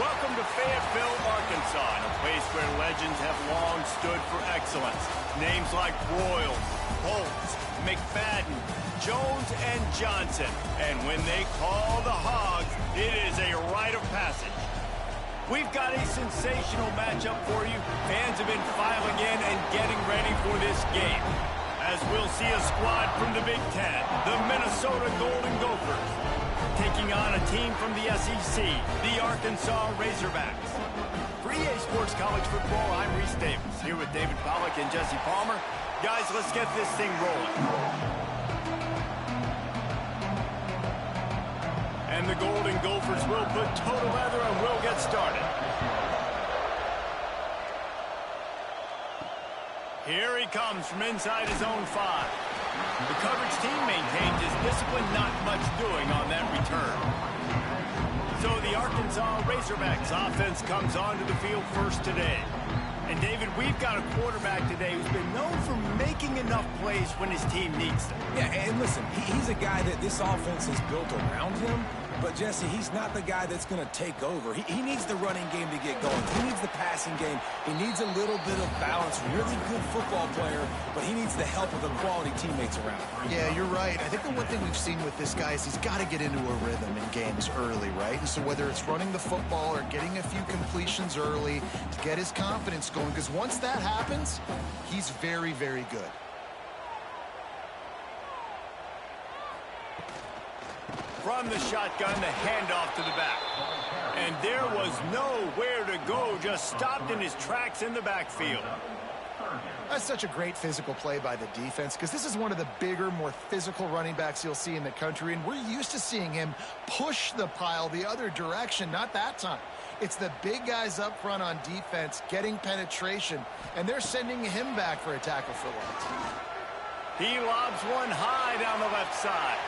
Welcome to Fayetteville, Arkansas, a place where legends have long stood for excellence. Names like Broyles, Holtz, McFadden, Jones, and Johnson. And when they call the Hogs, it is a rite of passage. We've got a sensational matchup for you. Fans have been filing in and getting ready for this game. As we'll see a squad from the Big Ten, the Minnesota Golden Gophers, taking on a team from the SEC, the Arkansas Razorbacks. For EA Sports College Football, I'm Reese Davis, here with David Pollack and Jesse Palmer. Guys, let's get this thing rolling. And the Golden Gophers will put toe together and we'll get started. Here he comes from inside his own 5. The coverage team maintains his discipline, not much doing on that return. So the Arkansas Razorbacks offense comes onto the field first today. And David, we've got a quarterback today who's been known for making enough plays when his team needs them. Yeah, and listen, he's a guy that this offense is built around him. But, Jesse, he's not the guy that's going to take over. He needs the running game to get going. He needs the passing game. He needs a little bit of balance. Really good football player, but he needs the help of the quality teammates around him. Yeah, you're right. I think the one thing we've seen with this guy is he's got to get into a rhythm in games early, right? And so whether it's running the football or getting a few completions early to get his confidence going, because once that happens, he's very, very good. From the shotgun, the handoff to the back. And there was nowhere to go, just stopped in his tracks in the backfield. That's such a great physical play by the defense because this is one of the bigger, more physical running backs you'll see in the country, and we're used to seeing him push the pile the other direction, not that time. It's the big guys up front on defense getting penetration, and they're sending him back for a tackle for loss. He lobs one high down the left side.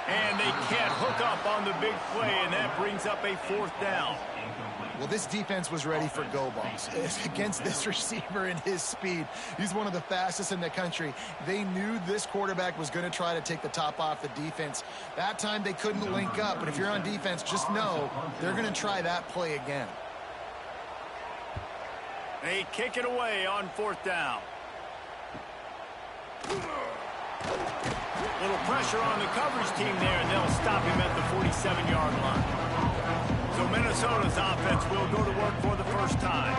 And they can't hook up on the big play, and that brings up a 4th down. Well, this defense was ready for go balls. Against this receiver and his speed, he's one of the fastest in the country. They knew this quarterback was going to try to take the top off the defense. That time they couldn't link up, but if you're on defense, just know they're going to try that play again. They kick it away on 4th down. Little pressure on the coverage team there, and they'll stop him at the 47-yard line. So Minnesota's offense will go to work for the first time.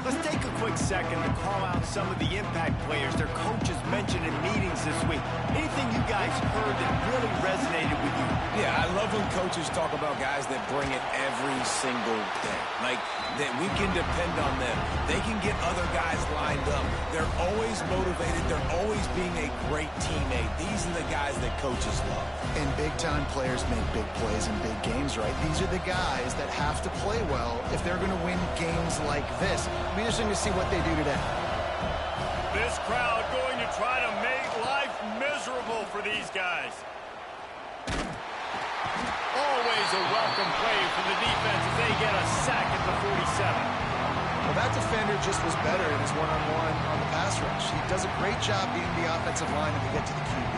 Let's take a quick second to call out some of the impact players their coaches mentioned in meetings this week. Anything you guys heard that really resonated with you? Yeah, I love when coaches talk about guys that bring it every single day. Like, that we can depend on them. They can get other guys lined up. They're always motivated. They're always being a great teammate. These are the guys that coaches love. And big-time players make big plays in big games, right? These are the guys that have to play well if they're going to win games like this. It'll be interesting to see what they do today. This crowd going to try to make life miserable for these guys. Always a welcome play for the defense as they get a sack at the 47. Well, that defender just was better in his one-on-one on the pass rush. He does a great job beating the offensive line when they get to the QB.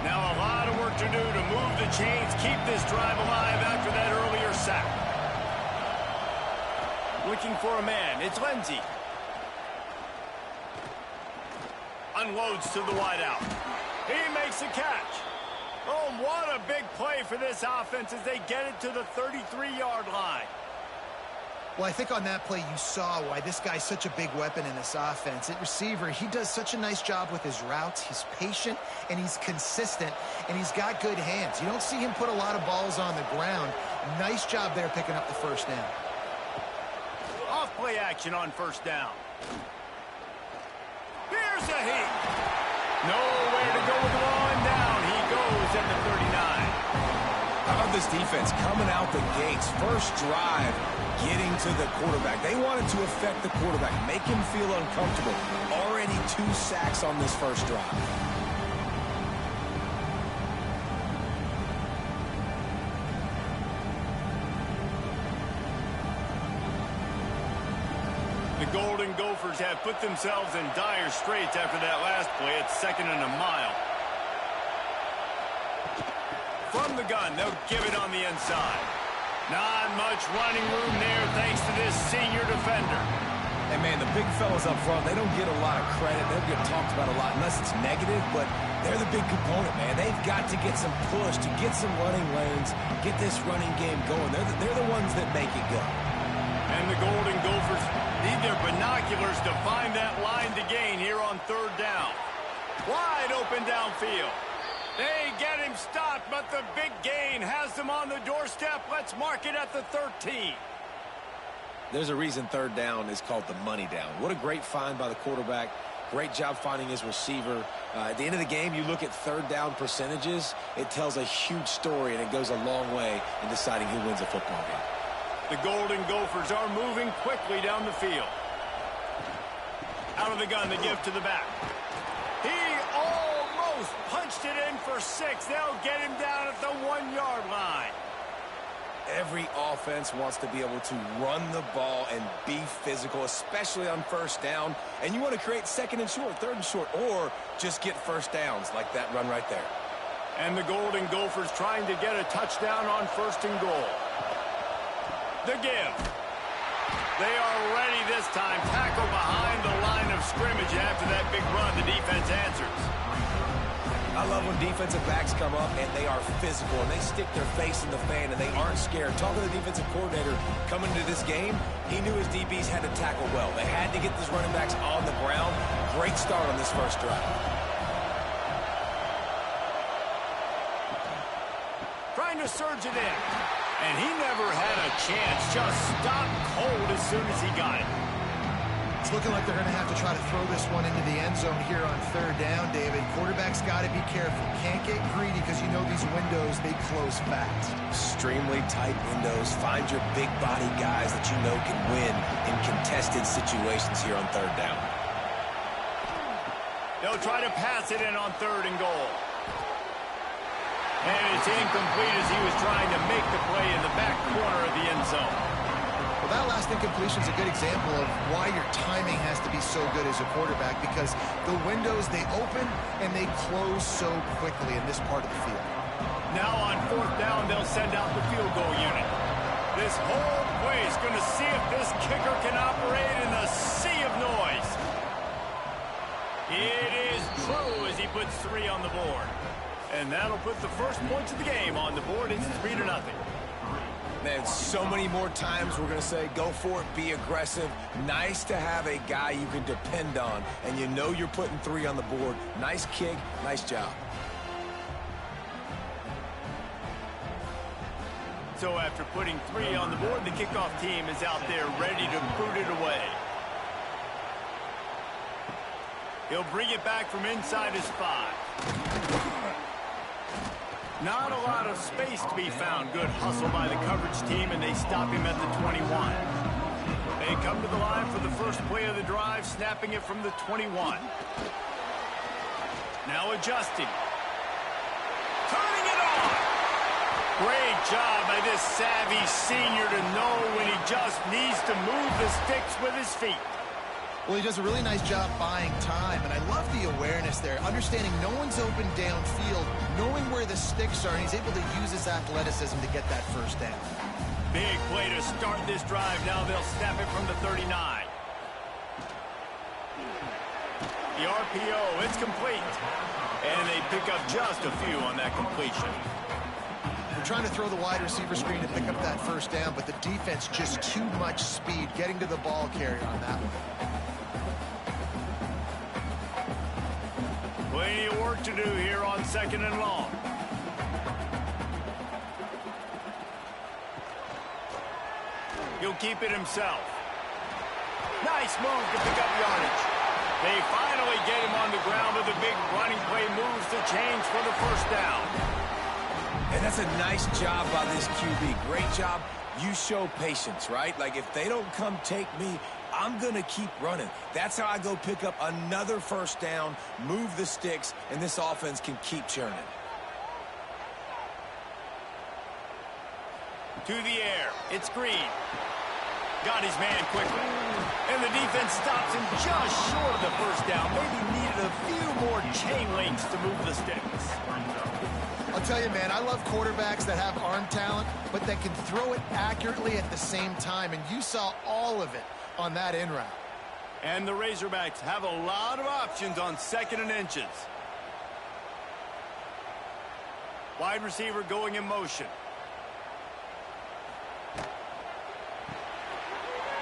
Now a lot of work to do to move the chains, keep this drive alive after that earlier sack. Looking for a man, it's Lindsey. Unloads to the wideout. He makes the catch. Oh, what a big play for this offense as they get it to the 33-yard line. Well, I think on that play you saw why this guy's such a big weapon in this offense. At receiver, he does such a nice job with his routes. He's patient, and he's consistent, and he's got good hands. You don't see him put a lot of balls on the ground. Nice job there picking up the first down. Off-play action on 1st down. Here's a heat. Nowhere to go with the one down. He goes at the 39. How about this defense coming out the gates? First drive, getting to the quarterback. They wanted to affect the quarterback, make him feel uncomfortable. Already 2 sacks on this first drive. The Golden Gophers have put themselves in dire straits after that last play. It's 2nd and a mile. From the gun, they'll give it on the inside. Not much running room there thanks to this senior defender. And, man, the big fellas up front, they don't get a lot of credit. They don't get talked about a lot unless it's negative, but they're the big component, man. They've got to get some push, to get some running lanes, get this running game going. They're the ones that make it go. And the Golden Gophers need their binoculars to find that line to gain here on 3rd down. Wide open downfield. They get him stopped, but the big gain has them on the doorstep. Let's mark it at the 13. There's a reason 3rd down is called the money down. What a great find by the quarterback. Great job finding his receiver. At the end of the game, you look at 3rd down percentages. It tells a huge story, and it goes a long way in deciding who wins a football game. The Golden Gophers are moving quickly down the field. Out of the gun, they give to the back. He almost punched it in for 6. They'll get him down at the 1-yard line. Every offense wants to be able to run the ball and be physical, especially on 1st down. And you want to create 2nd and short, 3rd and short, or just get 1st downs like that run right there. And the Golden Gophers trying to get a touchdown on 1st and goal. The give. They are ready this time. Tackle behind the line of scrimmage. And after that big run, the defense answers. I love when defensive backs come up and they are physical and they stick their face in the fan and they aren't scared. Talking to the defensive coordinator coming into this game, he knew his DBs had to tackle well. They had to get these running backs on the ground. Great start on this 1st drive. Trying to surge it in. And he never had a chance. Just stopped cold as soon as he got it. It's looking like they're going to have to try to throw this one into the end zone here on 3rd down, David. Quarterback's got to be careful. Can't get greedy because you know these windows, they close fast. Extremely tight windows. Find your big body guys that you know can win in contested situations here on 3rd down. They'll try to pass it in on 3rd and goal. And it's incomplete as he was trying to make the play in the back corner of the end zone. Well, that last incompletion is a good example of why your timing has to be so good as a quarterback, because the windows, they open and they close so quickly in this part of the field. Now on 4th down, they'll send out the field goal unit. This whole place going to see if this kicker can operate in the sea of noise. It is true as he puts 3 on the board. And that'll put the first points of the game on the board. It's 3-0. Man, so many more times we're going to say, go for it, be aggressive. Nice to have a guy you can depend on, and you know you're putting 3 on the board. Nice kick, nice job. So after putting 3 on the board, the kickoff team is out there ready to boot it away. He'll bring it back from inside his 5. Not a lot of space to be found. Good hustle by the coverage team, and they stop him at the 21. They come to the line for the first play of the drive, snapping it from the 21. Now adjusting. Turning it on. Great job by this savvy senior to know when he just needs to move the sticks with his feet. Well, he does a really nice job buying time, and I love the awareness there, understanding no one's open downfield, knowing where the sticks are, and he's able to use his athleticism to get that 1st down. Big play to start this drive. Now they'll snap it from the 39. The RPO, it's complete. And they pick up just a few on that completion. They're trying to throw the wide receiver screen to pick up that 1st down, but the defense just too much speed getting to the ball carrier on that one. Plenty of work to do here on 2nd and long. He'll keep it himself. Nice move to pick up yardage. They finally get him on the ground, but the big running play moves the chains for the 1st down. And that's a nice job by this QB. Great job. You show patience, right? Like, if they don't come take me, I'm going to keep running. That's how I go pick up another 1st down, move the sticks, and this offense can keep churning. To the air. It's Green. Got his man quickly. And the defense stops him just short of the first down. Maybe needed a few more chain links to move the sticks. I'll tell you, man, I love quarterbacks that have arm talent, but that can throw it accurately at the same time. And you saw all of it on that in route. And the Razorbacks have a lot of options on 2nd and inches. Wide receiver going in motion.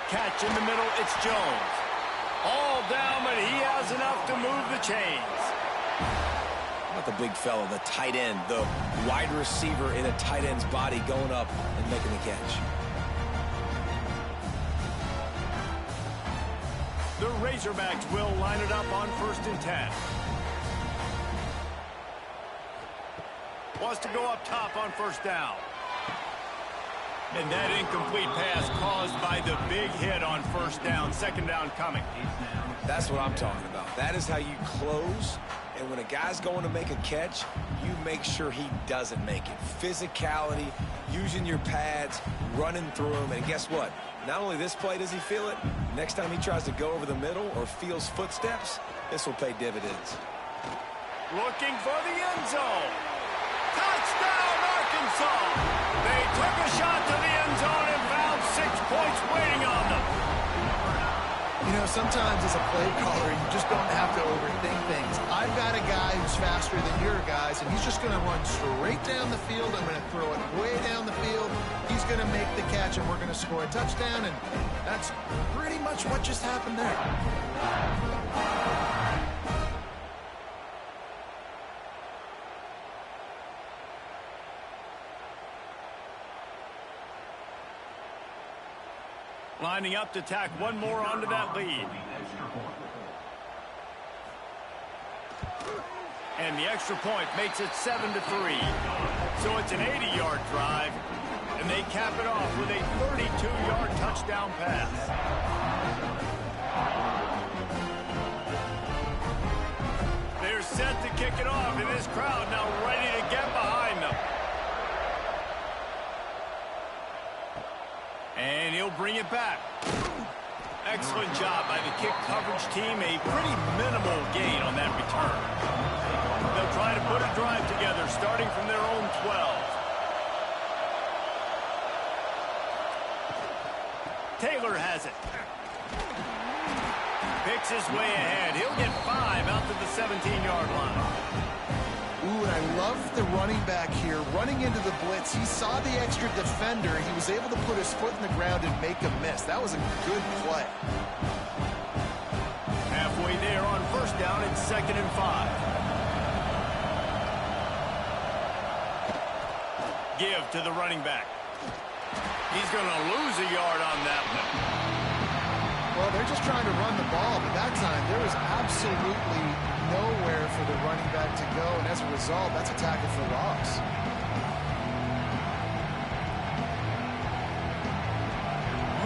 Catch in the middle, it's Jones. All down, but he has enough to move the chains. How about the big fellow, the tight end, the wide receiver in a tight end's body going up and making the catch. The Razorbacks will line it up on 1st and 10. Wants to go up top on 1st down. And that incomplete pass caused by the big hit on 1st down. 2nd down coming. That's what I'm talking about. That is how you close. And when a guy's going to make a catch, you make sure he doesn't make it. Physicality, using your pads, running through them. And guess what? Not only this play does he feel it, next time he tries to go over the middle or feels footsteps, this will pay dividends. Looking for the end zone. Touchdown, Arkansas! They took a shot to the end zone and found 6 points waiting on them. You know, sometimes as a play caller, you just don't have to overthink things. I've got a guy who's faster than your guys, and he's just going to run straight down the field. I'm going to throw it way down the field. He's going to make the catch, and we're going to score a touchdown, and that's pretty much what just happened there. Lining up to tack one more onto that lead. And the extra point makes it 7-3. So it's an 80-yard drive, and they cap it off with a 32-yard touchdown pass. They're set to kick it off, and this crowd now ready to get behind them. And he'll bring it back. Excellent job by the kick coverage team. A pretty minimal gain on that return. They'll try to put a drive together starting from their own 12. Taylor has it. Picks his way ahead. He'll get 5 out to the 17-yard line. Ooh, and I love the running back here. Running into the blitz, he saw the extra defender. He was able to put his foot in the ground and make a miss. That was a good play. Halfway there on 1st down, it's 2nd and 5. Give to the running back. He's going to lose a yard on that one. Well, they're just trying to run the ball, but that time there was absolutely nowhere for the running back to go, and as a result, that's a tackle for loss.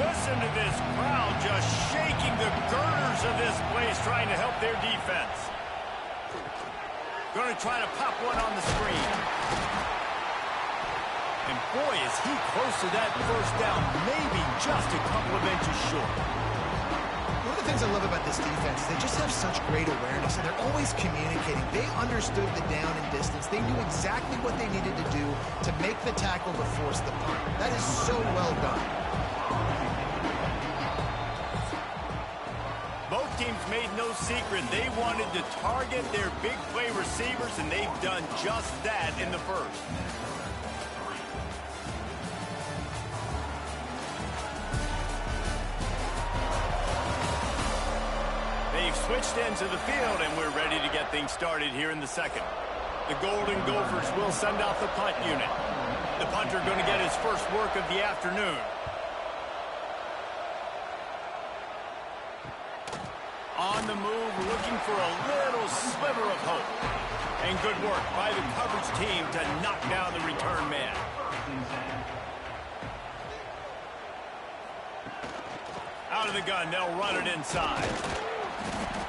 Listen to this crowd just shaking the girders of this place, trying to help their defense. Going to try to pop one on the screen. And boy, is he close to that 1st down, maybe just a couple of inches short. One of the things I love about this defense is they just have such great awareness, and they're always communicating. They understood the down and distance. They knew exactly what they needed to do to make the tackle to force the punt. That is so well done. Both teams made no secret. They wanted to target their big play receivers, and they've done just that in the 1st. They've switched ends of the field, and we're ready to get things started here in the 2nd. The Golden Gophers will send out the punt unit. The punter going to get his first work of the afternoon. On the move, looking for a little sliver of hope. And good work by the coverage team to knock down the return man. Out of the gun, they'll run it inside.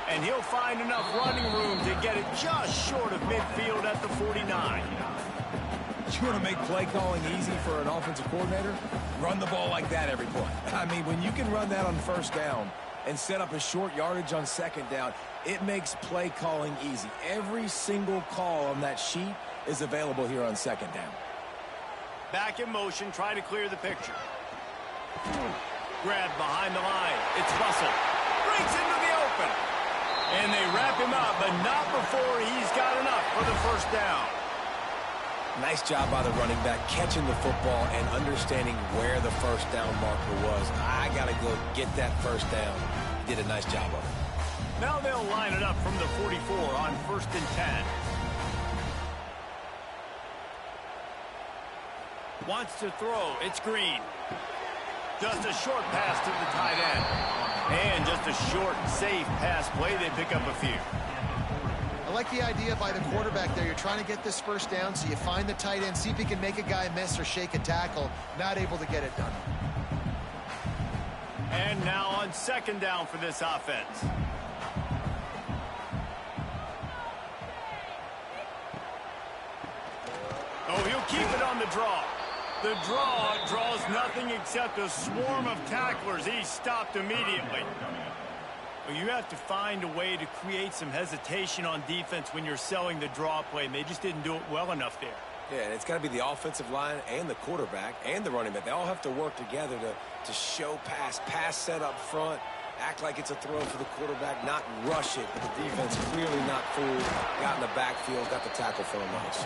And he'll find enough running room to get it just short of midfield at the 49. You want to make play calling easy for an offensive coordinator? Run the ball like that every play. I mean, when you can run that on first down and set up a short yardage on second down, it makes play calling easy. Every single call on that sheet is available here on second down. Back in motion, try to clear the picture. Grab behind the line. It's Russell. Breaks into the open. And they wrap him up, but not before he's got enough for the first down. Nice job by the running back catching the football and understanding where the first down marker was. I got to go get that first down. He did a nice job of it. Now they'll line it up from the 44 on 1st and 10. Wants to throw. It's Green. Just a short pass to the tight end. And just a short, safe pass play. They pick up a few. I like the idea by the quarterback there. You're trying to get this first down, so you find the tight end, see if he can make a guy miss or shake a tackle. Not able to get it done. And now on second down for this offense. Oh, he'll keep it on the draw. The draw draws nothing except a swarm of tacklers. He's stopped immediately. Well, you have to find a way to create some hesitation on defense when you're selling the draw play, and they just didn't do it well enough there. Yeah, and it's got to be the offensive line and the quarterback and the running back. They all have to work together to show pass set up front, act like it's a throw for the quarterback, not rush it. But the defense clearly not fooled, got in the backfield, got the tackle for him nice.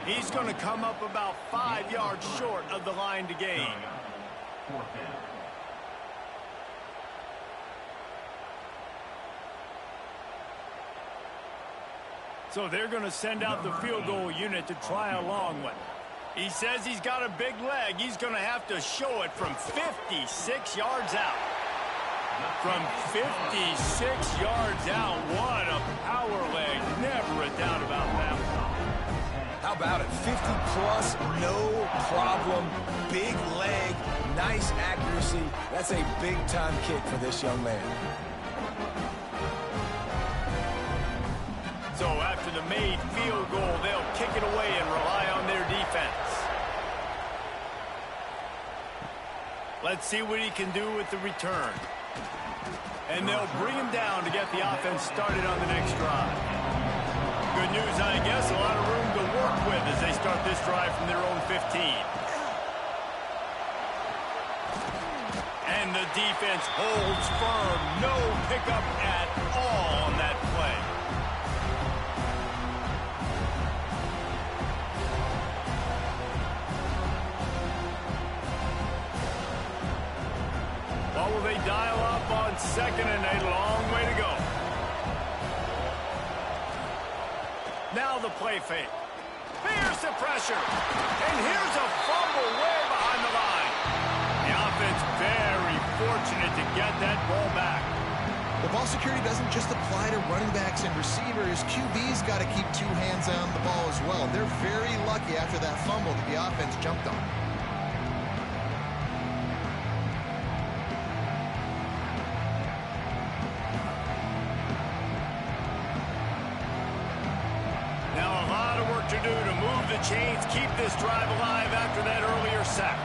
He's going to come up about 5 yards short of the line to gain. So they're going to send out the field goal unit to try a long one. He says he's got a big leg. He's going to have to show it from 56 yards out. From 56 yards out, what a power leg. Never a doubt about that. How about it? 50-plus, no problem. Big leg, nice accuracy. That's a big-time kick for this young man. So after the made field goal, they'll kick it away and rely on their defense. Let's see what he can do with the return. And they'll bring him down to get the offense started on the next drive. Good news, I guess, a lot of room to work with as they start this drive from their own 15. And the defense holds firm. No pickup at all on that play. What will they dial up on second and a long way to go? Now the play fake. Here's the pressure. And here's a fumble way behind the line. The offense very fortunate to get that ball back. The ball security doesn't just apply to running backs and receivers. QB's got to keep two hands on the ball as well. They're very lucky after that fumble that the offense jumped on. To do to move the chains, keep this drive alive after that earlier sack.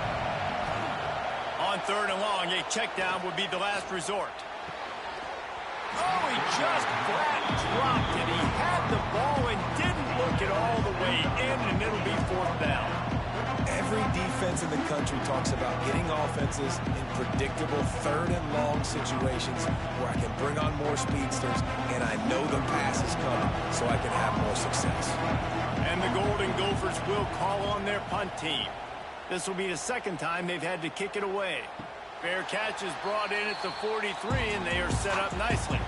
On third and long, a check down would be the last resort. Oh, he just flat dropped it. He had the ball and didn't look it all the way in, and it'll be fourth down. Every defense in the country talks about getting offenses in predictable third and long situations where I can bring on more speedsters and I know the pass is coming so I can have more success. And the Golden Gophers will call on their punt team. This will be the second time they've had to kick it away. Fair catch is brought in at the 43, and they are set up nicely.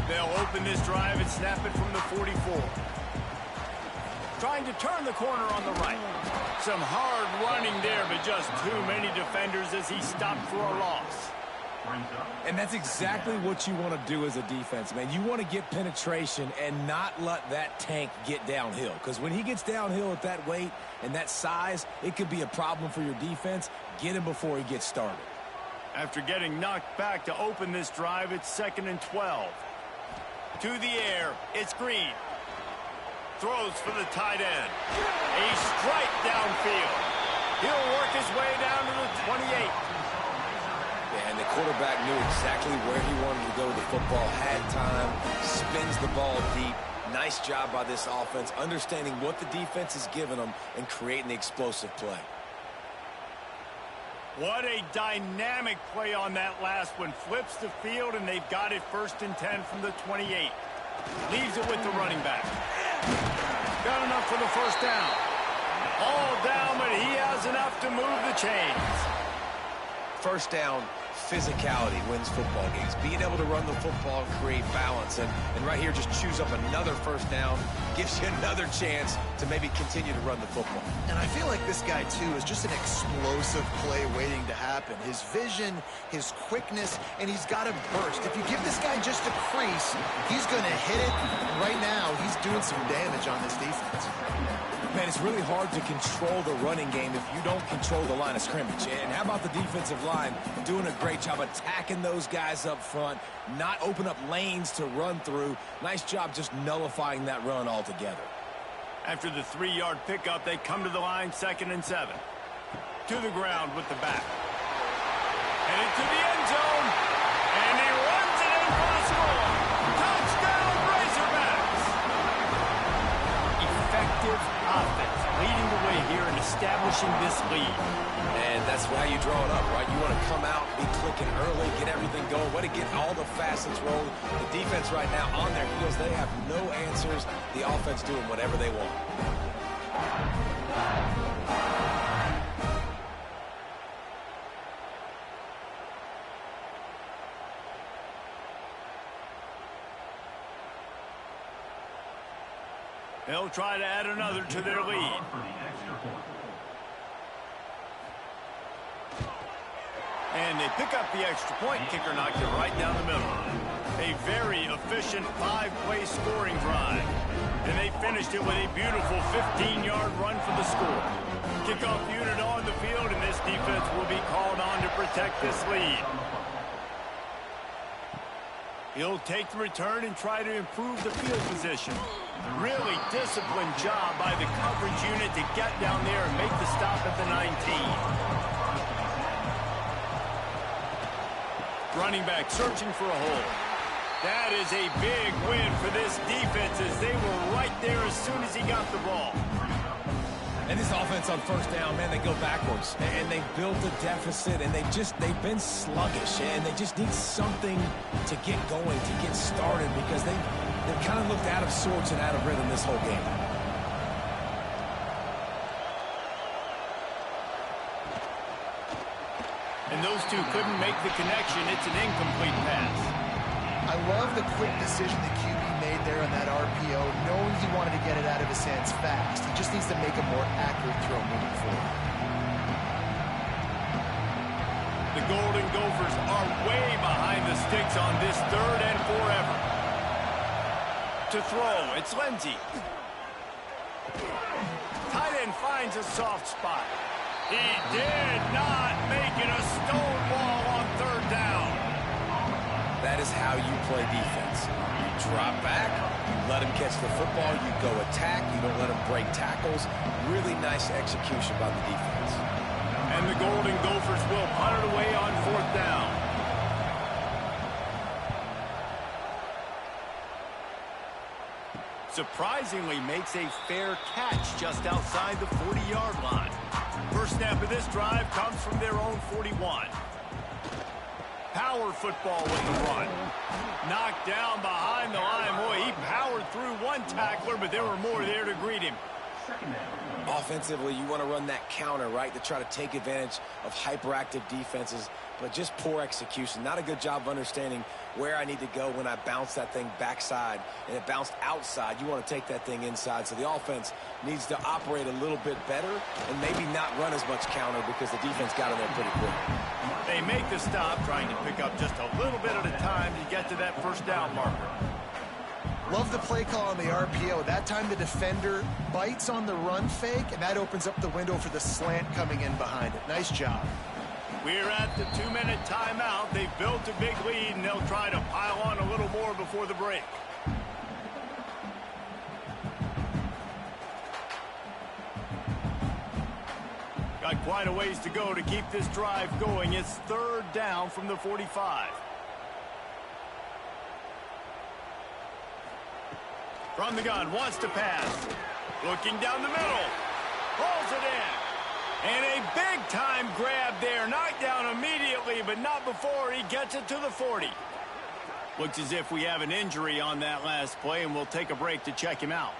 They'll open this drive and snap it from the 44. Trying to turn the corner on the right. Some hard running there, but just too many defenders as he stopped for a loss. And that's exactly what you want to do as a defense, man. You want to get penetration and not let that tank get downhill. Because when he gets downhill at that weight and that size, it could be a problem for your defense. Get him before he gets started. After getting knocked back to open this drive, it's 2nd and 12. To the air, it's Green. Throws for the tight end. A strike downfield. He'll work his way down to the 28. Yeah, and the quarterback knew exactly where he wanted to go with the football, had time, spins the ball deep. Nice job by this offense, understanding what the defense is giving them and creating the explosive play. What a dynamic play on that last one. Flips the field, and they've got it 1st and 10 from the 28. Leaves it with the running back. Got enough for the 1st down. All down, but he has enough to move the chains. 1st down, physicality wins football games. Being able to run the football and create balance. And right here, just choose up another 1st down. Gives you another chance to maybe continue to run the football. And I feel like this guy, too, is just an explosive play waiting to happen. His vision, his quickness, and he's got a burst. If you give this guy just a crease, he's going to hit it. And right now, he's doing some damage on this defense. Man, it's really hard to control the running game if you don't control the line of scrimmage. And how about the defensive line doing a great job attacking those guys up front, not open up lanes to run through. Nice job just nullifying that run altogether. After the 3-yard pickup, they come to the line 2nd and 7. To the ground with the back. And into the end zone. And he runs it in for a score. Touchdown, Razorbacks! Effective offense, leading the way here and establishing this lead. And that's how you draw it up, right? You want to come out, be clicking early, get everything going, want to get all the facets rolling. The defense right now on their heels, they have no answers. The offense doing whatever they want. They'll try to add another to their lead. And they pick up the extra point. Kicker knocked it right down the middle. A very efficient 5-play scoring drive. And they finished it with a beautiful 15-yard run for the score. Kickoff unit on the field, and this defense will be called on to protect this lead. He'll take the return and try to improve the field position. Really disciplined job by the coverage unit to get down there and make the stop at the 19. Running back searching for a hole. That is a big win for this defense as they were right there as soon as he got the ball. And this offense on 1st down, man, they go backwards. And they built a deficit, and they've been sluggish. And they just need something to get going, to get started, because they've kind of looked out of sorts and out of rhythm this whole game. And those two couldn't make the connection. It's an incomplete pass. I love the quick decision the QB made there on that RPO, knowing he wanted to get it out of his hands fast. He just needs to make a more accurate throw moving forward. The Golden Gophers are way behind the sticks on this 3rd and forever. To throw, it's Lindsey. Tight end finds a soft spot. He did not make it a stonewall on 3rd down. That is how you play defense. You drop back, you let him catch the football, you go attack, you don't let him break tackles. Really nice execution by the defense. And the Golden Gophers will punt it away on 4th down. Surprisingly makes a fair catch just outside the 40-yard line. First snap of this drive comes from their own 41. Power football with the run. Knocked down behind the line. Boy, he powered through one tackler, but there were more there to greet him. Offensively, you want to run that counter, right, to try to take advantage of hyperactive defenses, but just poor execution. Not a good job of understanding where I need to go when I bounce that thing backside, and it bounced outside. You want to take that thing inside, so the offense needs to operate a little bit better and maybe not run as much counter because the defense got in there pretty quick. They make the stop, trying to pick up just a little bit at a time to get to that 1st down marker. Love the play call on the RPO. That time the defender bites on the run fake, and that opens up the window for the slant coming in behind it. Nice job. We're at the 2-minute timeout. They've built a big lead, and they'll try to pile on a little more before the break. Got got quite a ways to go to keep this drive going. It's 3rd down from the 45. From the gun, wants to pass. Looking down the middle. Pulls it in. And a big-time grab there. Knocked down immediately, but not before he gets it to the 40. Looks as if we have an injury on that last play, and we'll take a break to check him out.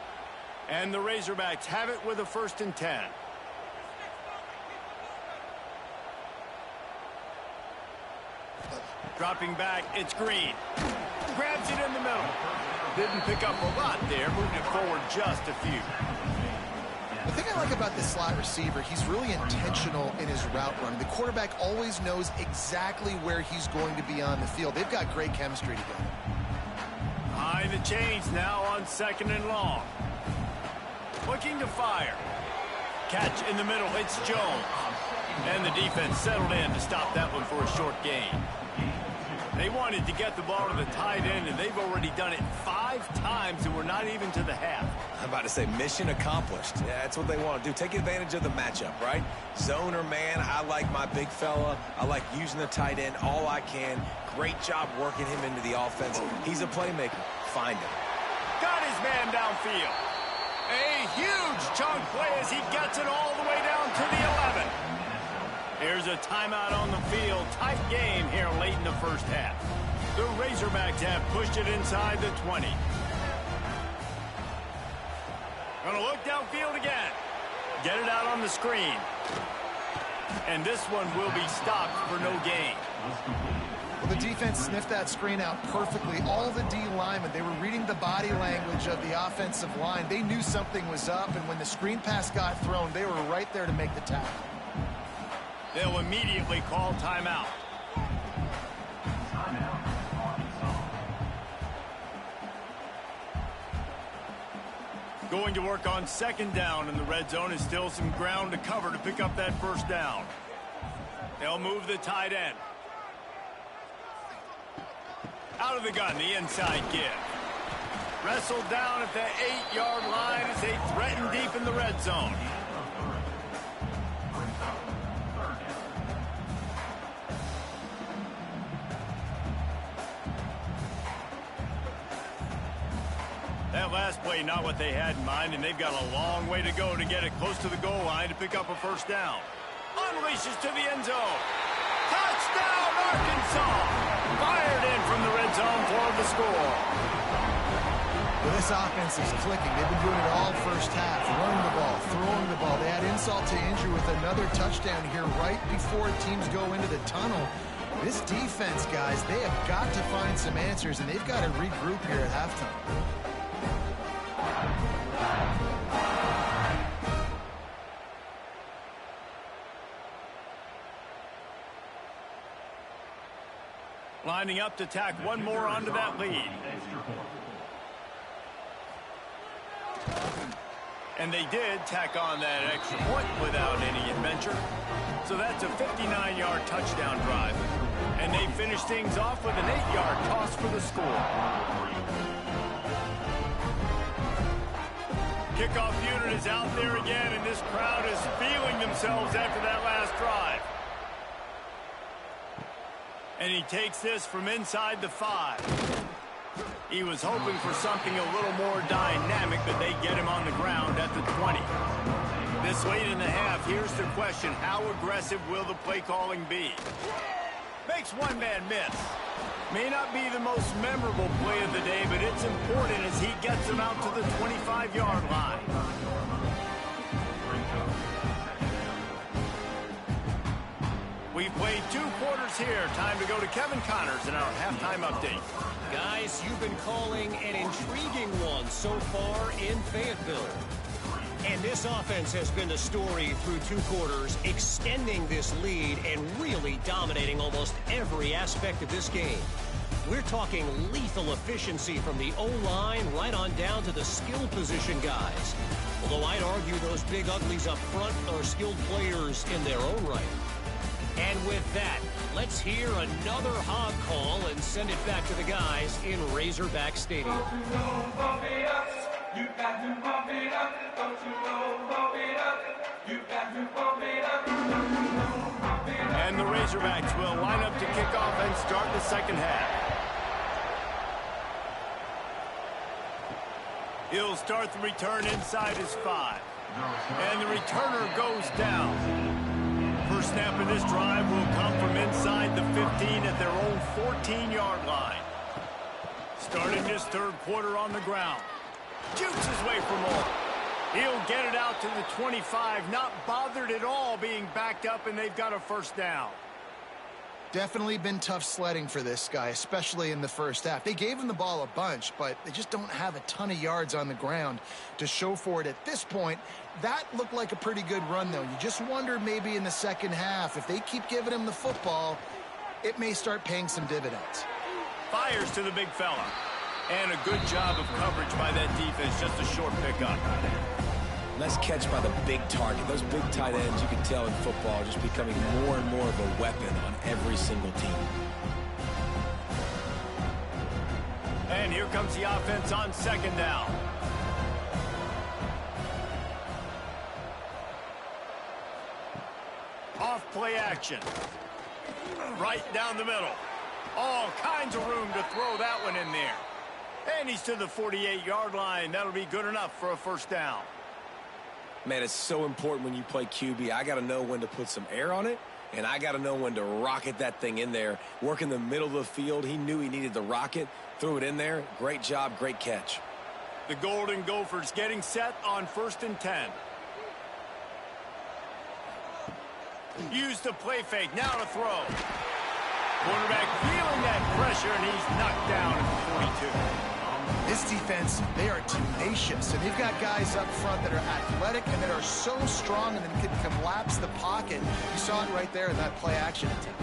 And the Razorbacks have it with a 1st and 10. Dropping back, it's Green. Grabs it in the middle. Didn't pick up a lot there, moving it forward just a few. The thing I like about this slot receiver, he's really intentional in his route running. The quarterback always knows exactly where he's going to be on the field. They've got great chemistry together. Behind the chains now on 2nd and long. Looking to fire. Catch in the middle, it's Jones. And the defense settled in to stop that one for a short gain. They wanted to get the ball to the tight end, and they've already done it 5 times, and we're not even to the half. I'm about to say mission accomplished. Yeah, that's what they want to do. Take advantage of the matchup, right? Zone or man, I like my big fella. I like using the tight end all I can. Great job working him into the offense. He's a playmaker. Find him. Got his man downfield. A huge chunk play as he gets it all the way down to the 11. Here's a timeout on the field. Tight game here late in the 1st half. The Razorbacks have pushed it inside the 20. Gonna look downfield again. Get it out on the screen. And this one will be stopped for no gain. Well, the defense sniffed that screen out perfectly. All the D linemen, they were reading the body language of the offensive line. They knew something was up, and when the screen pass got thrown, they were right there to make the tackle. They'll immediately call timeout. Going to work on 2nd down in the red zone, and still some ground to cover to pick up that 1st down. They'll move the tight end. Out of the gun, the inside give. Wrestled down at the 8-yard line as they threaten deep in the red zone. That last play, not what they had in mind, and they've got a long way to go to get it close to the goal line to pick up a 1st down. Unleashes to the end zone. Touchdown, Arkansas! Fired in from the red zone for the score. Well, this offense is clicking. They've been doing it all 1st half. Running the ball, throwing the ball. They had insult to injury with another touchdown here right before teams go into the tunnel. This defense, guys, they have got to find some answers, and they've got to regroup here at halftime. Lining up to tack one more onto that lead. And they did tack on that extra point without any adventure. So that's a 59-yard touchdown drive. And they finish things off with an 8-yard toss for the score. Kickoff unit is out there again, and this crowd is feeling themselves after that last drive. And he takes this from inside the 5. He was hoping for something a little more dynamic, but they get him on the ground at the 20. This late in the half, here's the question: how aggressive will the play calling be? Makes one man miss. May not be the most memorable play of the day, but it's important as he gets him out to the 25-yard line. We've played 2 quarters here. Time to go to Kevin Connors in our halftime update. Guys, you've been calling an intriguing one so far in Fayetteville. And this offense has been the story through 2 quarters, extending this lead and really dominating almost every aspect of this game. We're talking lethal efficiency from the O-line right on down to the skill position guys. Although I'd argue those big uglies up front are skilled players in their own right. And with that, let's hear another hog call and send it back to the guys in Razorback Stadium. Don't you know, bump it up. You got to bump it up. Don't you know, bump it up. You got to bump it up. Razorbacks will line up to kick off and start the second half. He'll start the return inside his 5. And the returner goes down. First snap of this drive will come from inside the 15 at their own 14-yard line. Starting this third quarter on the ground. Jukes his way for more. He'll get it out to the 25, not bothered at all being backed up, and they've got a first down. Definitely been tough sledding for this guy, especially in the first half. They gave him the ball a bunch, but they just don't have a ton of yards on the ground to show for it at this point. That looked like a pretty good run, though. You just wonder maybe in the second half, if they keep giving him the football, it may start paying some dividends. Fires to the big fella. And a good job of coverage by that defense. Just a short pickup. Nice catch by the big target. Those big tight ends, you can tell in football, are just becoming more and more of a weapon on every single team. And here comes the offense on second down. Off play action. Right down the middle. All kinds of room to throw that one in there. And he's to the 48-yard line. That'll be good enough for a first down. Man, it's so important when you play QB. I got to know when to put some air on it, and I got to know when to rocket that thing in there. Work in the middle of the field. He knew he needed the rocket, threw it in there. Great job, great catch. The Golden Gophers getting set on 1st and 10. Use the play fake. Now to throw. Quarterback feeling that pressure, and he's knocked down at the 42. This defense, they are tenacious, and they've got guys up front that are athletic and that are so strong and then can collapse the pocket. You saw it right there in that play action attempt.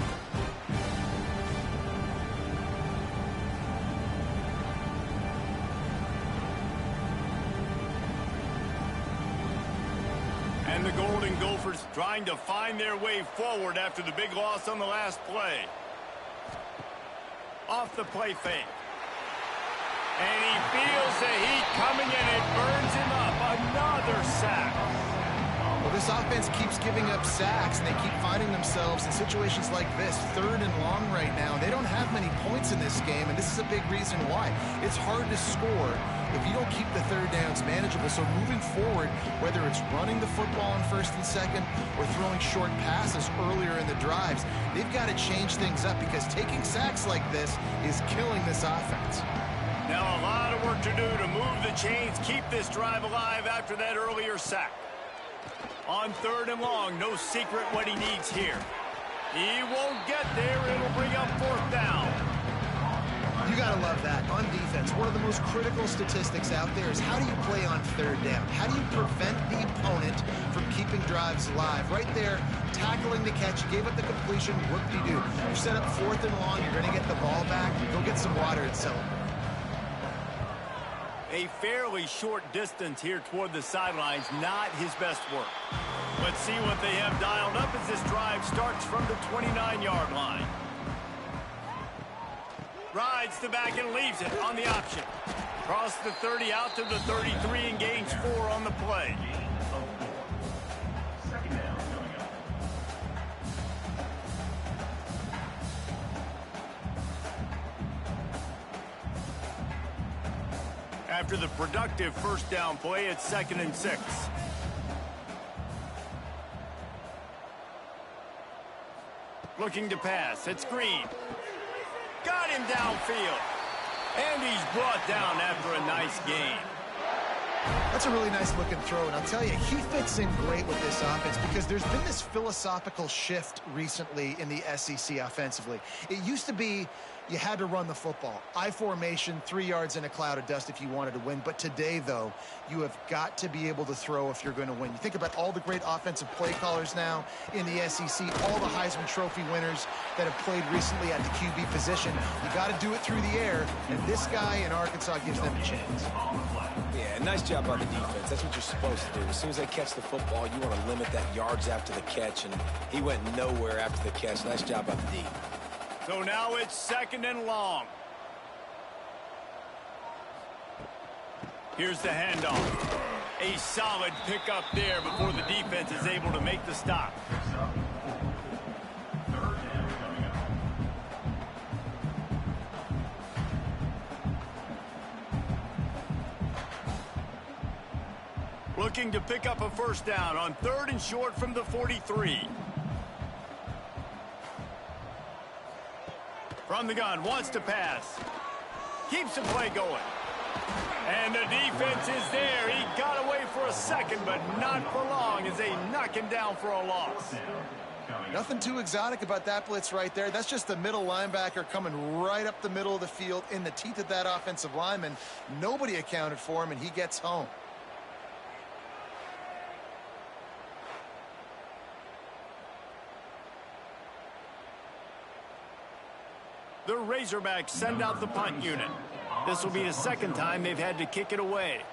And the Golden Gophers trying to find their way forward after the big loss on the last play. Off the play fake. And he feels the heat coming, and it burns him up. Another sack. Well, this offense keeps giving up sacks, and they keep finding themselves in situations like this, 3rd and long right now. They don't have many points in this game, and this is a big reason why. It's hard to score if you don't keep the third downs manageable. So moving forward, whether it's running the football on 1st and 2nd or throwing short passes earlier in the drives, they've got to change things up because taking sacks like this is killing this offense. Now a lot of work to do to move the chains, keep this drive alive after that earlier sack. On 3rd and long, no secret what he needs here. He won't get there. It'll bring up 4th down. You got to love that. On defense, one of the most critical statistics out there is how do you play on 3rd down? How do you prevent the opponent from keeping drives alive? Right there, tackling the catch, gave up the completion, whoop-de-doo. You set up 4th and long, you're going to get the ball back. Go get some water and celebrate. A fairly short distance here toward the sidelines, not his best work. Let's see what they have dialed up as this drive starts from the 29-yard line. Rides the back and leaves it on the option. Across the 30 out to the 33 and gains 4 on the play. After the productive first down play, it's 2nd and 6. Looking to pass. It's Green. Got him downfield. And he's brought down after a nice gain. That's a really nice looking throw, and I'll tell you, he fits in great with this offense because there's been this philosophical shift recently in the SEC offensively. It used to be you had to run the football. I formation, 3 yards in a cloud of dust if you wanted to win. But today, though, you have got to be able to throw if you're going to win. You think about all the great offensive play callers now in the SEC, all the Heisman Trophy winners that have played recently at the QB position. You got to do it through the air, and this guy in Arkansas gives them a chance. Yeah, nice job by the defense. That's what you're supposed to do. As soon as they catch the football, you want to limit that yards after the catch, and he went nowhere after the catch. Nice job by the D. So now it's 2nd and long. Here's the handoff. A solid pickup there before the defense is able to make the stop. Looking to pick up a first down on 3rd and short from the 43. From the gun, wants to pass. Keeps the play going. And the defense is there. He got away for a second, but not for long as they knock him down for a loss. Nothing too exotic about that blitz right there. That's just the middle linebacker coming right up the middle of the field in the teeth of that offensive lineman. Nobody accounted for him, and he gets home. The Razorbacks send out the punt unit. This will be the second time they've had to kick it away.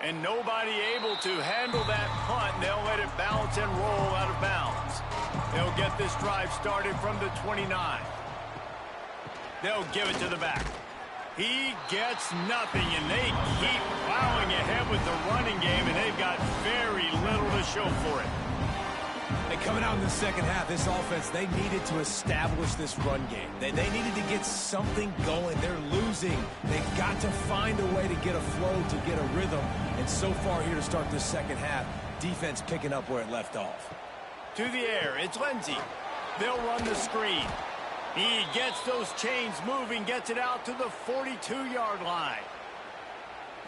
And nobody able to handle that punt. They'll let it bounce and roll out of bounds. They'll get this drive started from the 29. They'll give it to the back. He gets nothing, and they keep plowing ahead with the running game, and they've got very little to show for it. And coming out in the second half, this offense, they needed to establish this run game. They needed to get something going. They're losing. They've got to find a way to get a flow, to get a rhythm. And so far here to start this second half, defense picking up where it left off. To the air, it's Lindsey. They'll run the screen. He gets those chains moving, gets it out to the 42-yard line.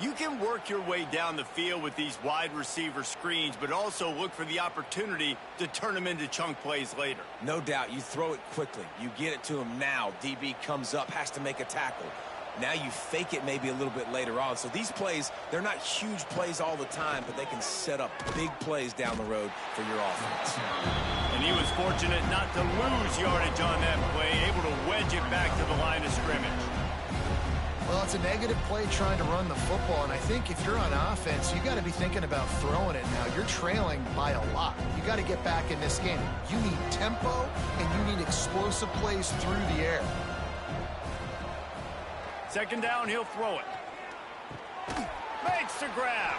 You can work your way down the field with these wide receiver screens, but also look for the opportunity to turn them into chunk plays later. No doubt, you throw it quickly. You get it to him now. DB comes up, has to make a tackle. Now you fake it maybe a little bit later on. So these plays, they're not huge plays all the time, but they can set up big plays down the road for your offense. And he was fortunate not to lose yardage on that play, able to wedge it back to the line of scrimmage. Well, it's a negative play trying to run the football, and I think if you're on offense, you got to be thinking about throwing it now. You're trailing by a lot. You got to get back in this game. You need tempo, and you need explosive plays through the air. Second down, he'll throw it. Makes the grab.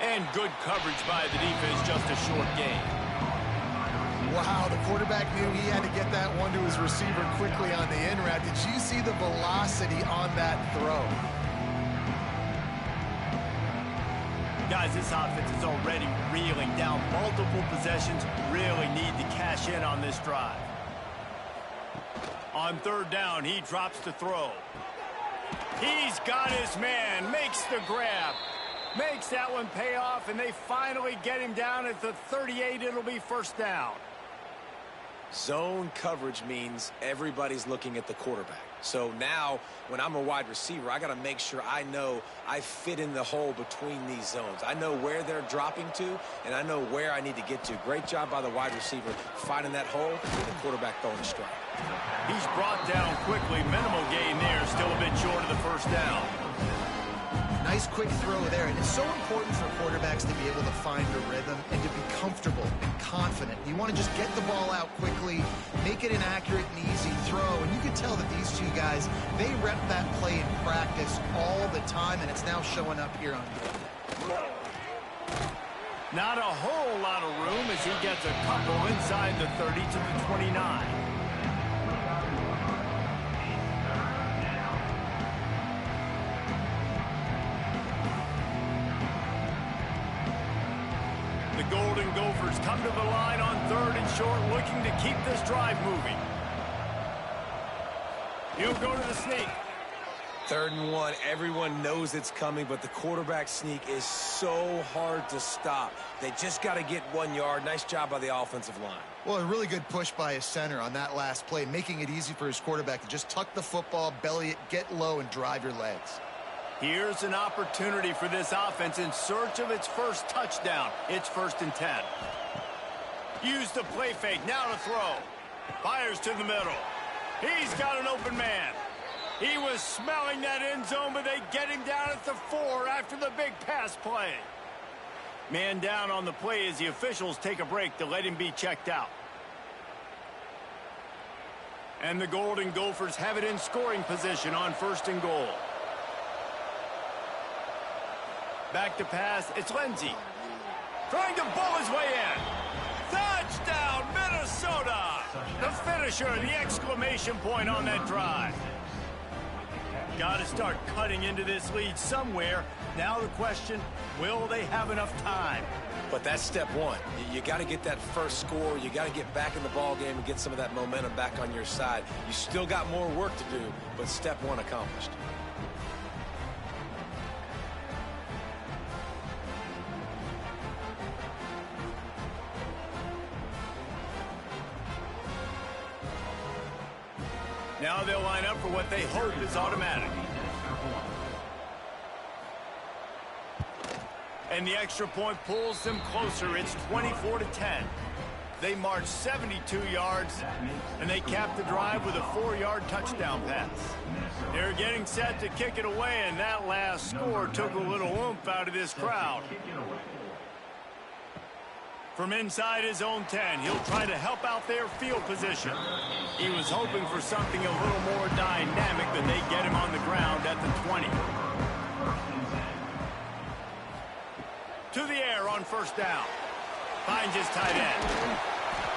And good coverage by the defense, just a short gain. Wow, the quarterback knew he had to get that one to his receiver quickly on the in route. Did you see the velocity on that throw? Guys, this offense is already reeling down multiple possessions. Really need to cash in on this drive. On third down, he drops to throw. He's got his man, makes the grab. Makes that one pay off, and they finally get him down at the 38. It'll be first down. Zone coverage means everybody's looking at the quarterback. So now, when I'm a wide receiver, I got to make sure I know I fit in the hole between these zones. I know where they're dropping to, and I know where I need to get to. Great job by the wide receiver finding that hole and the quarterback throwing a strike. He's brought down quickly. Minimal gain there, still a bit short of the first down. Nice quick throw there, and it's so important for quarterbacks to be able to find a rhythm and to be comfortable and confident. You want to just get the ball out quickly, make it an accurate and easy throw, and you can tell that these two guys, they rep that play in practice all the time, and it's now showing up here on game day. Not a whole lot of room as he gets a couple inside the 30 to the 29. The Golden Gophers come to the line on third and short, looking to keep this drive moving. He'll go to the sneak. 3rd and 1, everyone knows it's coming, but the quarterback sneak is so hard to stop. They just got to get 1 yard. Nice job by the offensive line. Well, a really good push by his center on that last play, making it easy for his quarterback to just tuck the football, belly it, get low, and drive your legs. Here's an opportunity for this offense in search of its first touchdown. It's 1st and 10. Use the play fake, now to throw. Fires to the middle. He's got an open man. He was smelling that end zone, but they get him down at the 4 after the big pass play. Man down on the play as the officials take a break to let him be checked out. And the Golden Gophers have it in scoring position on 1st and goal. Back to pass, it's Lindsey. Trying to bull his way in. Touchdown, Minnesota! The finisher, the exclamation point on that drive. Got to start cutting into this lead somewhere. Now the question, will they have enough time? But that's step one. You got to get that first score. You got to get back in the ball game and get some of that momentum back on your side. You still got more work to do, but step one accomplished. Now they'll line up for what they hope is automatic. And the extra point pulls them closer. It's 24-10. They march 72 yards, and they cap the drive with a 4-yard touchdown pass. They're getting set to kick it away, and that last score took a little oomph out of this crowd. From inside his own 10, he'll try to help out their field position. He was hoping for something a little more dynamic, but they get him on the ground at the 20. To the air on first down. Finds his tight end.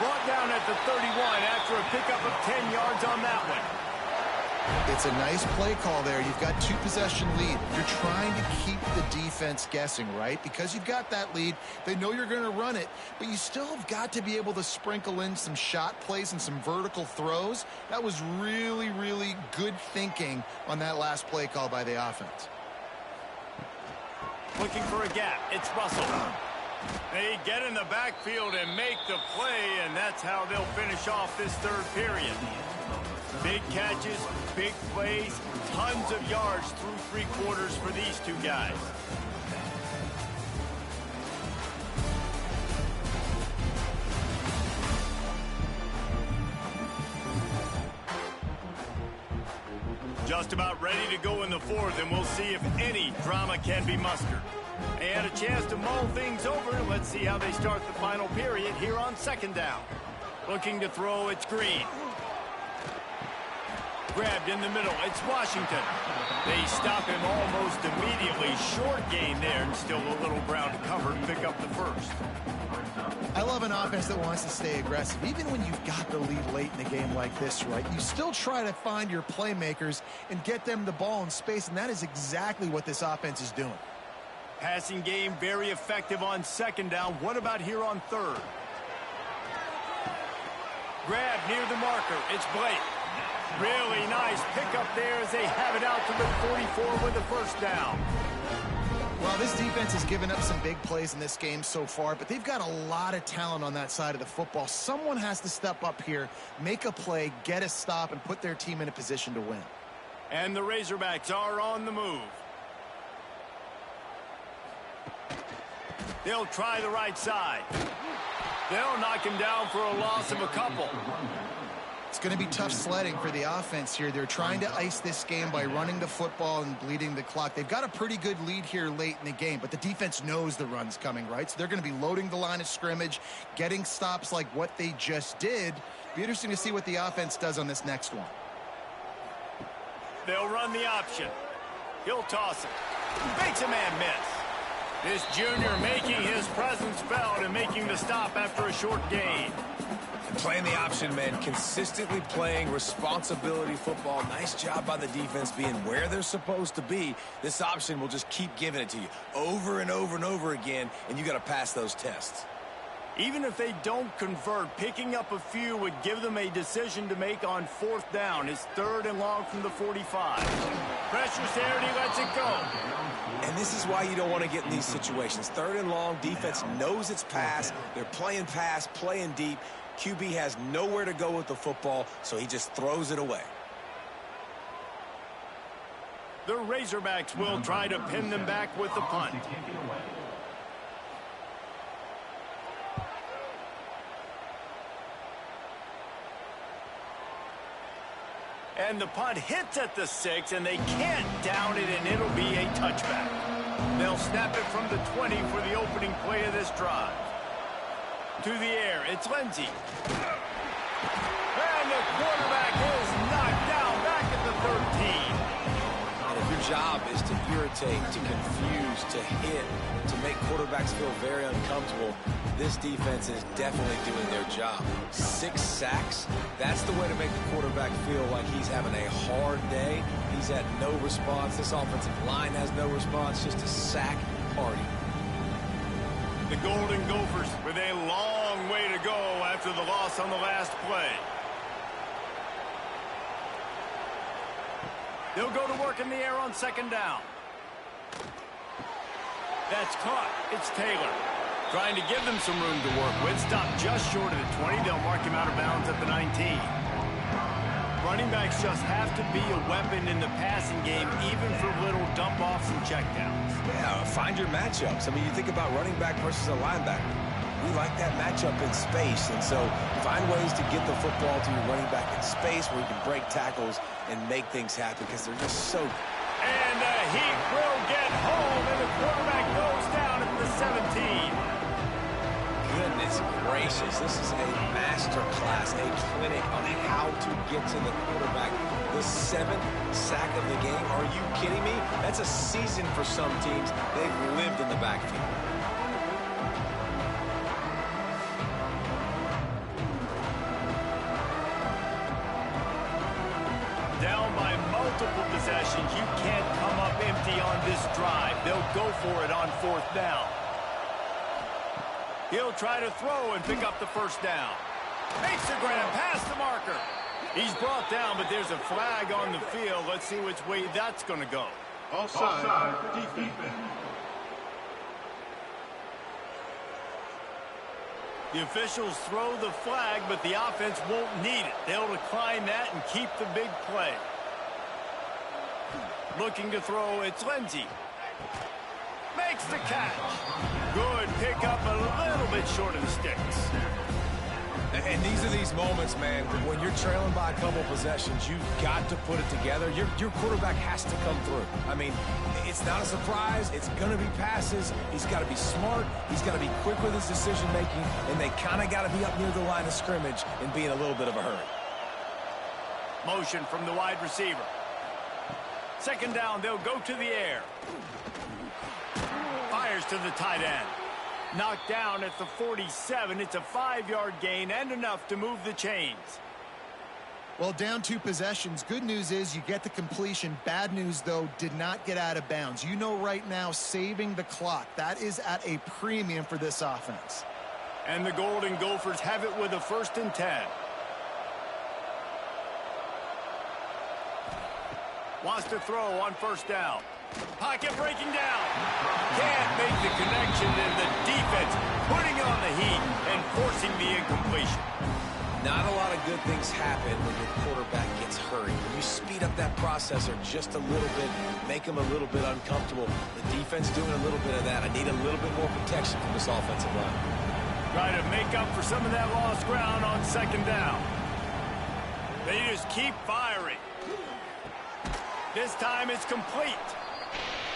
Brought down at the 31 after a pickup of 10 yards on that one. It's a nice play call there. You've got 2-possession lead. You're trying to keep the defense guessing, right? Because you've got that lead. They know you're going to run it, but you still have got to be able to sprinkle in some shot plays and some vertical throws. That was really, really good thinking on that last play call by the offense. Looking for a gap. It's Russell. They get in the backfield and make the play, and that's how they'll finish off this third period. Big catches, big plays, tons of yards through 3 quarters for these two guys. Just about ready to go in the fourth, and we'll see if any drama can be mustered. They had a chance to mull things over. Let's see how they start the final period here on second down. Looking to throw, it's Green. Grabbed in the middle, it's Washington. They stop him almost immediately. Short gain there, and still a little ground to cover to pick up the first. I love an offense that wants to stay aggressive. Even when you've got the lead late in the game like this, right, you still try to find your playmakers and get them the ball in space, and that is exactly what this offense is doing. Passing game very effective on second down. What about here on third? Grab near the marker. It's Blake. Really nice pickup there as they have it out to the 44 with the first down. Well, this defense has given up some big plays in this game so far, but they've got a lot of talent on that side of the football. Someone has to step up here, make a play, get a stop, and put their team in a position to win. And the Razorbacks are on the move. They'll try the right side. They'll knock him down for a loss of a couple. It's going to be tough sledding for the offense here. They're trying to ice this game by running the football and bleeding the clock. They've got a pretty good lead here late in the game, but the defense knows the run's coming, right? So they're going to be loading the line of scrimmage, getting stops like what they just did. Be interesting to see what the offense does on this next one. They'll run the option. He'll toss it. Makes a man miss. This junior making his presence felt and making the stop after a short gain. Playing the option, man, consistently playing responsibility football. Nice job by the defense being where they're supposed to be. This option will just keep giving it to you over and over and over again, and you got to pass those tests. Even if they don't convert, picking up a few would give them a decision to make on fourth down. It's 3rd and long from the 45. Pressure's there, and he lets it go. And this is why you don't want to get in these situations. 3rd and long, defense knows it's pass. They're playing pass, playing deep. QB has nowhere to go with the football, so he just throws it away. The Razorbacks will try to pin them back with the punt. And the punt hits at the 6, and they can't down it, and it'll be a touchback. They'll snap it from the 20 for the opening play of this drive. To the air, it's Lindsey. And the quarterback is knocked down back at the 13. And if you're job is to irritate, to confuse, to hit, to make quarterbacks feel very uncomfortable. This defense is definitely doing their job. 6 sacks, that's the way to make the quarterback feel like he's having a hard day. He's had no response. This offensive line has no response, just a sack party. The Golden Gophers with a long way to go after the loss on the last play. They'll go to work in the air on second down. That's caught. It's Taylor. Trying to give them some room to work with. Stopped just short of the 20. They'll mark him out of bounds at the 19. Running backs just have to be a weapon in the passing game, even for little dump-offs and checkdowns. Yeah, find your matchups. I mean, you think about running back versus a linebacker. We like that matchup in space, and so find ways to get the football to your running back in space where you can break tackles and make things happen because they're just so... And the Heat will get home, and the quarterback goes down at the 17. Goodness gracious, this is a master class, a clinic on how to get to the quarterback. The 7th sack of the game, are you kidding me? That's a season for some teams. They've lived in the backfield. Down by multiple possessions, you can't come up empty on this drive. They'll go for it on 4th down. He'll try to throw and pick up the first down. Makes the grab past the marker. He's brought down, but there's a flag on the field. Let's see which way that's going to go. Offside. Defense. The officials throw the flag, but the offense won't need it. They'll decline that and keep the big play. Looking to throw, it's Lindsey. Makes the catch. Good pickup, a little bit short of the sticks. And these are these moments, man, when you're trailing by a couple possessions, you've got to put it together. Your quarterback has to come through. I mean, it's not a surprise. It's going to be passes. He's got to be smart. He's got to be quick with his decision-making, and they kind of got to be up near the line of scrimmage and be in a little bit of a hurry. Motion from the wide receiver. Second down, they'll go to the air. Fires to the tight end. Knocked down at the 47. It's a 5-yard gain and enough to move the chains. Well, down 2 possessions. Good news is you get the completion. Bad news, though, did not get out of bounds. You know right now, saving the clock. That is at a premium for this offense. And the Golden Gophers have it with a 1st and 10. Wants to throw on 1st down. Pocket breaking down. Can't make the connection, and the defense putting on the heat and forcing the incompletion. Not a lot of good things happen when your quarterback gets hurried. When you speed up that processor just a little bit, make him a little bit uncomfortable. The defense doing a little bit of that. I need a little bit more protection from this offensive line. Try to make up for some of that lost ground on 2nd down. They just keep firing. This time it's complete.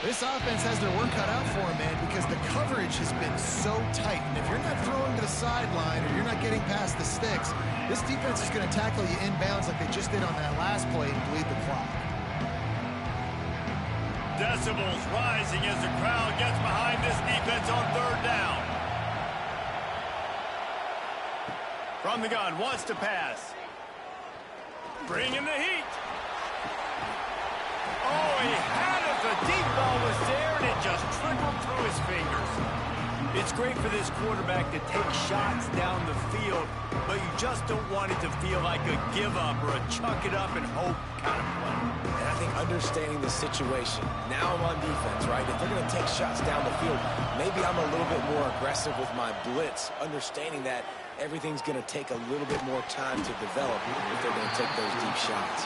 This offense has their work cut out for them, man, because the coverage has been so tight. And if you're not throwing to the sideline or you're not getting past the sticks, this defense is going to tackle you inbounds like they just did on that last play and bleed the clock. Decibels rising as the crowd gets behind this defense on 3rd down. From the gun, wants to pass. Bringing the heat. Oh, he had it. The deep ball was there, and it just trickled through his fingers. It's great for this quarterback to take shots down the field, but you just don't want it to feel like a give-up or a chuck it up and hope kind of play. And I think understanding the situation, now I'm on defense, right? If they're going to take shots down the field, maybe I'm a little bit more aggressive with my blitz, understanding that everything's going to take a little bit more time to develop if they're going to take those deep shots.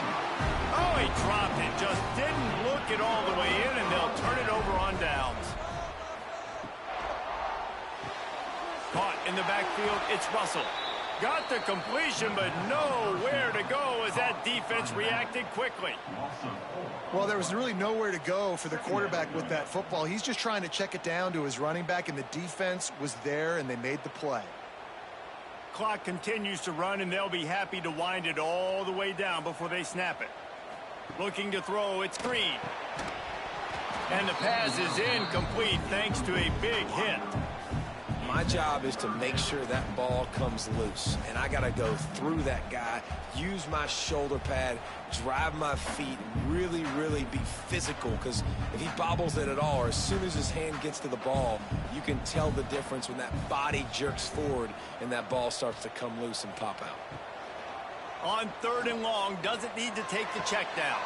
Oh, he dropped it. Just didn't look it all the way in, and they'll turn it over on downs. Caught in the backfield, it's Russell. Got the completion, but nowhere to go as that defense reacted quickly. Well, there was really nowhere to go for the quarterback with that football. He's just trying to check it down to his running back, and the defense was there, and they made the play. Clock continues to run, and they'll be happy to wind it all the way down before they snap it. Looking to throw, it's Green. And the pass is incomplete thanks to a big hit. My job is to make sure that ball comes loose, and I got to go through that guy, use my shoulder pad, drive my feet, really, really be physical, because if he bobbles it at all, or as soon as his hand gets to the ball, you can tell the difference when that body jerks forward and that ball starts to come loose and pop out. On 3rd and long, doesn't need to take the check down.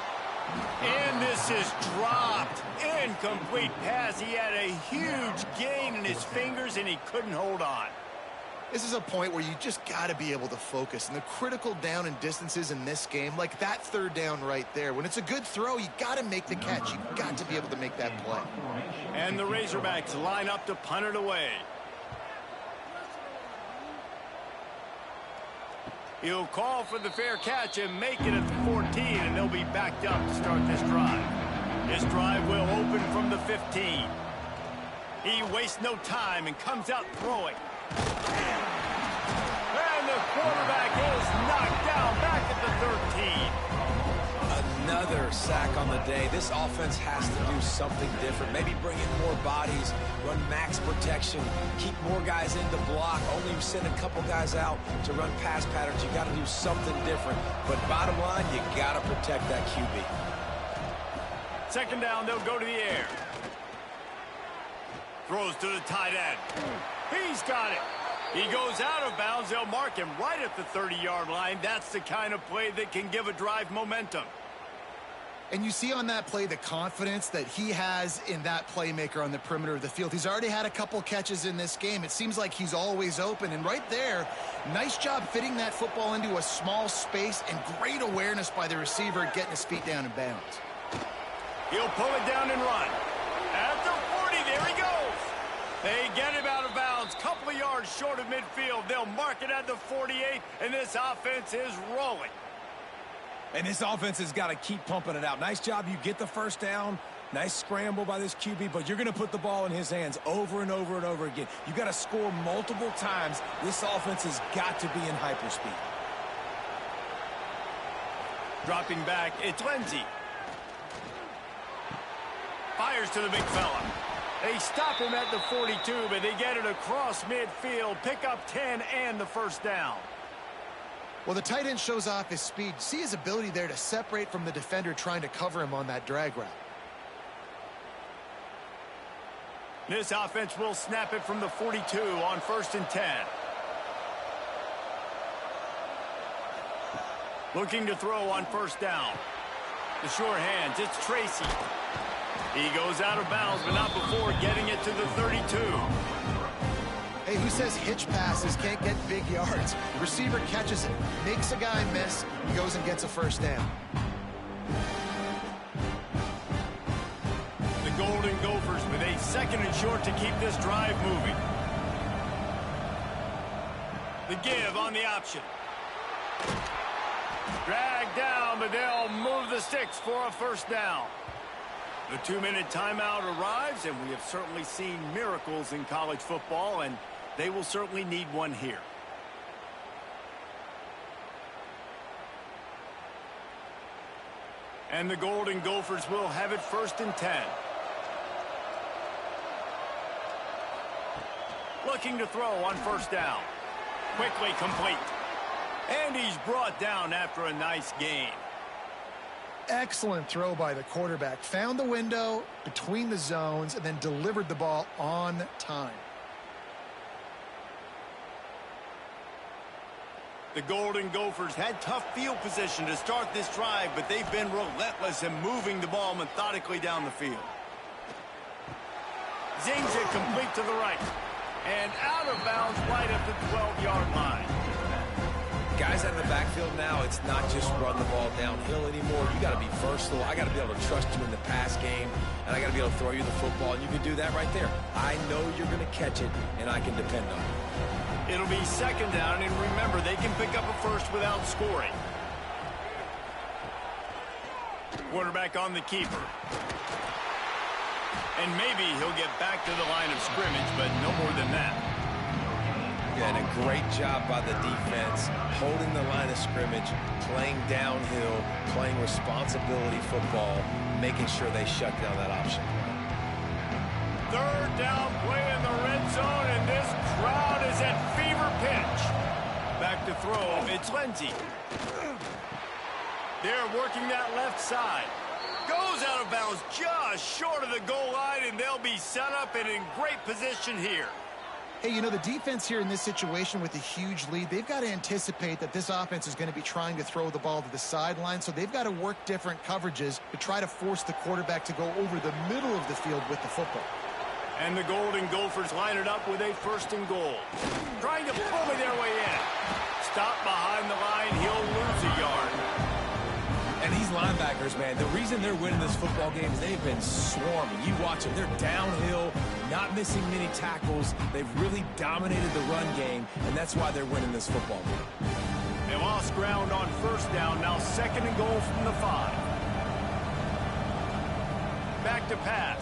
And this is dropped. Incomplete pass. He had a huge gain in his fingers, and he couldn't hold on. This is a point where you just got to be able to focus. And the critical down and distances in this game, like that 3rd down right there, when it's a good throw, you got to make the catch. You got to be able to make that play. And the Razorbacks line up to punt it away. He'll call for the fair catch and make it at the 14, and they'll be backed up to start this drive. This drive will open from the 15. He wastes no time and comes out throwing. And the quarterback is knocked down back at the 13. Another sack on the day. This offense has to do something different. Maybe bring in more bodies, run max protection, keep more guys in to block, only send a couple guys out to run pass patterns. You got to do something different. But bottom line, you got to protect that QB. 2nd down, they'll go to the air. Throws to the tight end. He's got it. He goes out of bounds. They'll mark him right at the 30-yard line. That's the kind of play that can give a drive momentum. And you see on that play the confidence that he has in that playmaker on the perimeter of the field. He's already had a couple catches in this game. It seems like he's always open. And right there, nice job fitting that football into a small space, and great awareness by the receiver getting his feet down in bounds. He'll pull it down and run. At the 40, there he goes. They get him out of bounds, couple of yards short of midfield. They'll mark it at the 48, and this offense is rolling. And this offense has got to keep pumping it out. Nice job. You get the 1st down. Nice scramble by this QB, but you're going to put the ball in his hands over and over and over again. You got to score multiple times. This offense has got to be in hyperspeed. Dropping back, it's Lindsey. Fires to the big fella. They stop him at the 42, but they get it across midfield. Pick up 10 and the 1st down. Well, the tight end shows off his speed. See his ability there to separate from the defender trying to cover him on that drag route. This offense will snap it from the 42 on 1st and 10. Looking to throw on 1st down. The sure hands, it's Tracy. He goes out of bounds, but not before getting it to the 32. Hey, who says hitch passes can't get big yards? Receiver catches it, makes a guy miss, goes and gets a 1st down. The Golden Gophers with a 2nd and short to keep this drive moving. The give on the option. Dragged down, but they'll move the sticks for a 1st down. The 2-minute timeout arrives, and we have certainly seen miracles in college football, and they will certainly need one here. And the Golden Gophers will have it 1st and 10. Looking to throw on 1st down. Quickly complete. And he's brought down after a nice gain. Excellent throw by the quarterback. Found the window between the zones and then delivered the ball on time. The Golden Gophers had tough field position to start this drive, but they've been relentless in moving the ball methodically down the field. Zings it complete to the right. And out of bounds right at the 12-yard line. Guys in the backfield now, it's not just run the ball downhill anymore. You got to be versatile. I got to be able to trust you in the pass game, and I got to be able to throw you the football, and you can do that right there. I know you're going to catch it, and I can depend on it. It'll be 2nd down, and remember, they can pick up a 1st without scoring. Quarterback on the keeper. And maybe he'll get back to the line of scrimmage, but no more than that. Yeah, and a great job by the defense, holding the line of scrimmage, playing downhill, playing responsibility football, making sure they shut down that option. Third down play in the red zone, and this crowd is at fever pitch. Back to throw, it's Lindsey. They're working that left side. Goes out of bounds just short of the goal line, and they'll be set up and in great position here. Hey, you know, the defense here in this situation with a huge lead, they've got to anticipate that this offense is going to be trying to throw the ball to the sideline, so they've got to work different coverages to try to force the quarterback to go over the middle of the field with the football. And the Golden Gophers line it up with a 1st and goal. Trying to bully their way in. Stop behind the line, he'll lose a yard. And these linebackers, man, the reason they're winning this football game is they've been swarming. You watch them. They're downhill, not missing many tackles. They've really dominated the run game, and that's why they're winning this football game. They lost ground on 1st down, now 2nd and goal from the 5. Back to pass.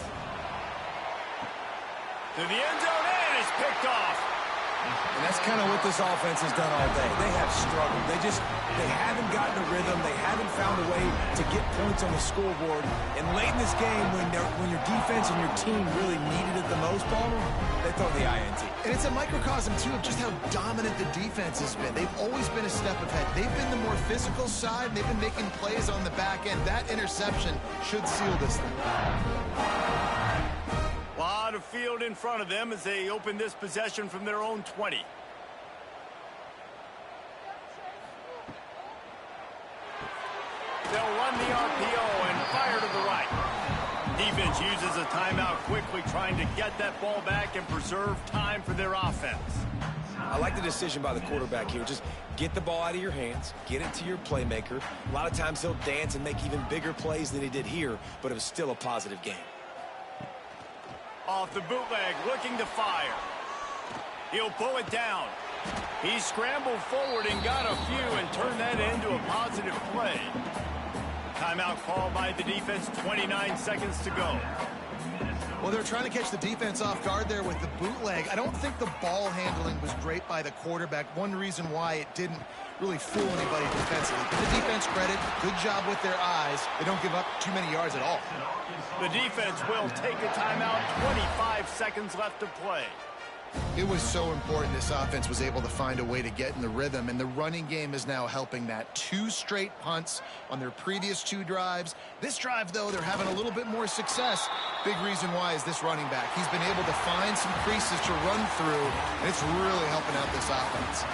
To the end zone, and it's picked off. And that's kind of what this offense has done all day. They have struggled. They haven't gotten a rhythm. They haven't found a way to get points on the scoreboard. And late in this game, when your defense and your team really needed it the most, Palmer, they throw the INT. And it's a microcosm, too, of just how dominant the defense has been. They've always been a step ahead. They've been the more physical side, and they've been making plays on the back end. That interception should seal this thing. Lot of field in front of them as they open this possession from their own 20. They'll run the RPO and fire to the right. Defense uses a timeout quickly, trying to get that ball back and preserve time for their offense. I like the decision by the quarterback here. Just get the ball out of your hands, get it to your playmaker. A lot of times he'll dance and make even bigger plays than he did here, but it was still a positive game. Off the bootleg, looking to fire. He'll pull it down. He scrambled forward and got a few and turned that into a positive play. Timeout called by the defense, 29 seconds to go. Well, they're trying to catch the defense off guard there with the bootleg. I don't think the ball handling was great by the quarterback. One reason why it didn't really fool anybody defensively. Give the defense credit. Good job with their eyes. They don't give up too many yards at all. The defense will take a timeout. 25 seconds left to play. It was so important this offense was able to find a way to get in the rhythm, and the running game is now helping that. 2 straight punts on their previous 2 drives. This drive, though, they're having a little bit more success. Big reason why is this running back. He's been able to find some creases to run through, and it's really helping out this offense.